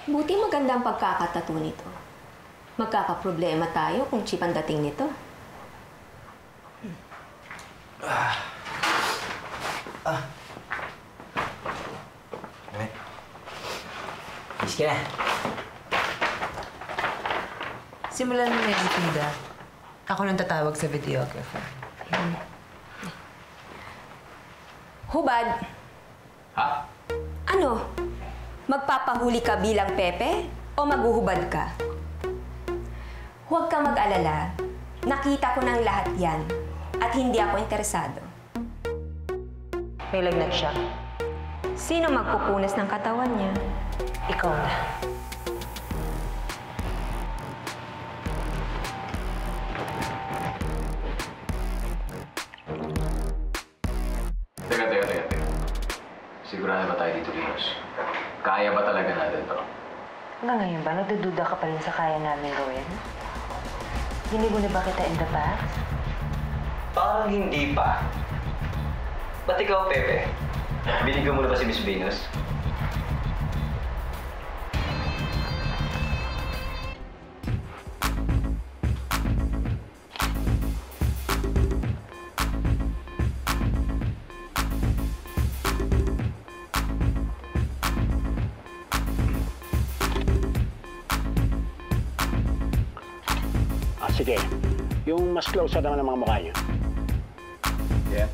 Buti maganda ang pagkakatato nito. Magkakaproblema tayo kung cheap ang dating nito. Miss ka na. Simulan mo na yan, Frida. Ako nang tatawag sa videographer. Hubad! Ha? Ano? Magpapahuli ka bilang Pepe o maghuhubad ka? Huwag kang mag-alala. Nakita ko ng lahat yan at hindi ako interesado. May lagnat siya. Sino magpupunas ng katawan niya? Ikaw na. Teka. Sigurado ba tayo dito, Venus? Kaya ba talaga natin to? Hanggang ngayon ba, nagdududa ka pa rin sa kaya namin gawin? Hindi mo na ba kita in the past? Parang hindi pa. Ba't ikaw, Pepe? Binigyan mo na ba si Miss Venus? Sige, yung mas closer naman ang mga mukha niyo. Yeah.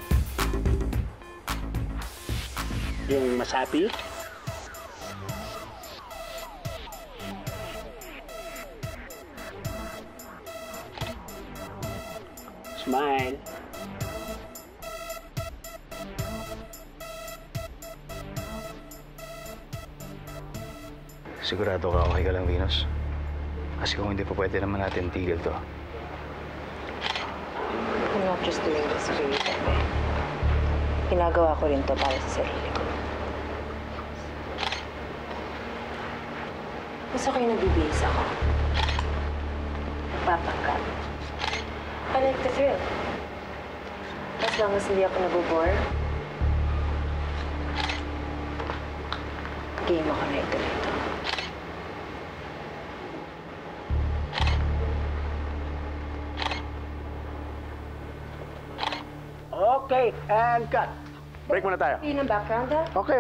Yung mas happy. Smile. Sigurado ka okay ka lang, Venus? Kasi kung hindi pa pwede naman natin tigil to. I'm not just doing this for you, Pepe. Ginagawa ko rin to para sa sarili ko. Gusto ko yung nabibihis ako. Nagpapanggap. I like the thrill. As long as hindi ako nabobore, game ako na ito. Okay, and cut. Break muna tayo. Yun ang background, ha? Okay.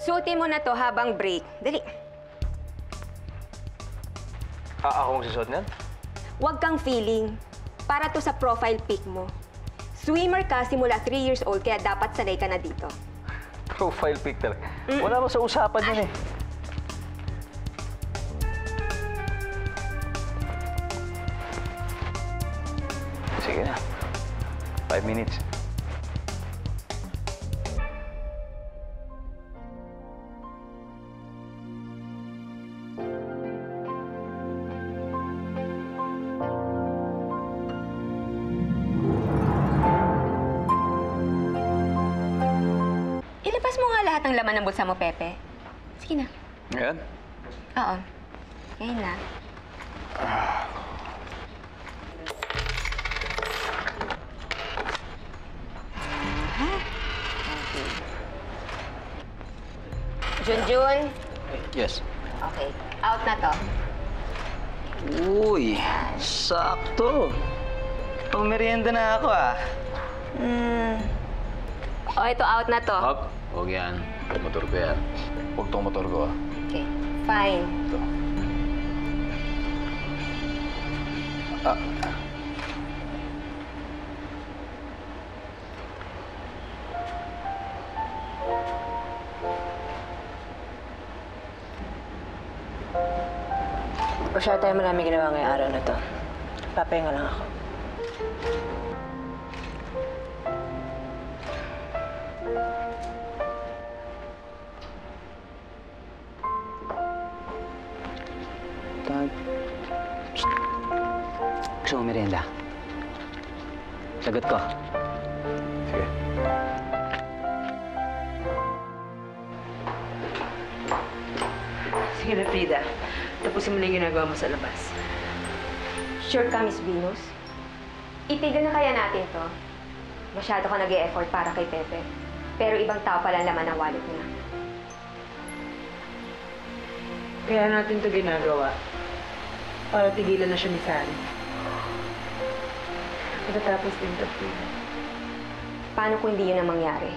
Suotin mo na to habang break. Dali. Ako magsusot niyan? Huwag kang feeling. Para to sa profile pic mo. Swimmer ka simula 3 years old, kaya dapat sanay ka na dito. Profile pic talaga. Wala mo sa usapan yun eh. Sige na. 5 minutes. Ilabas mo nga lahat ng laman ng bulsa mo, Pepe. Sige na. Ngayon? Oo. Ngayon na. Junjun. Yes. Okay. Out na to. Uy, sakto. Pang-merienda na ako ah. O, ito out na to. Hop. Huwag yan. Motor ko yan. Huwag tong motor ko ah. Okay. Fine. Ito. Masyado tayo marami ginawa ngayong araw na to. Papahinga lang ako. Gusto mo merienda? Sagot ko. Sige. Sige na, Frida. Tapusin mo na yung ginagawa mo sa labas. Sure ka, Miss Venus? Itigil na kaya natin to? Masyado ka nag-e-effort para kay Pepe. Pero ibang tao pala ang laman ng wallet niya. Kaya natin to ginagawa. Para tigilan na siya ni Sally. Pagkatapos din to, Paano kung hindi yun ang mangyari?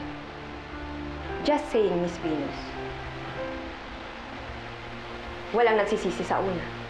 Just saying, Miss Venus. Walang nagsisisi sa una.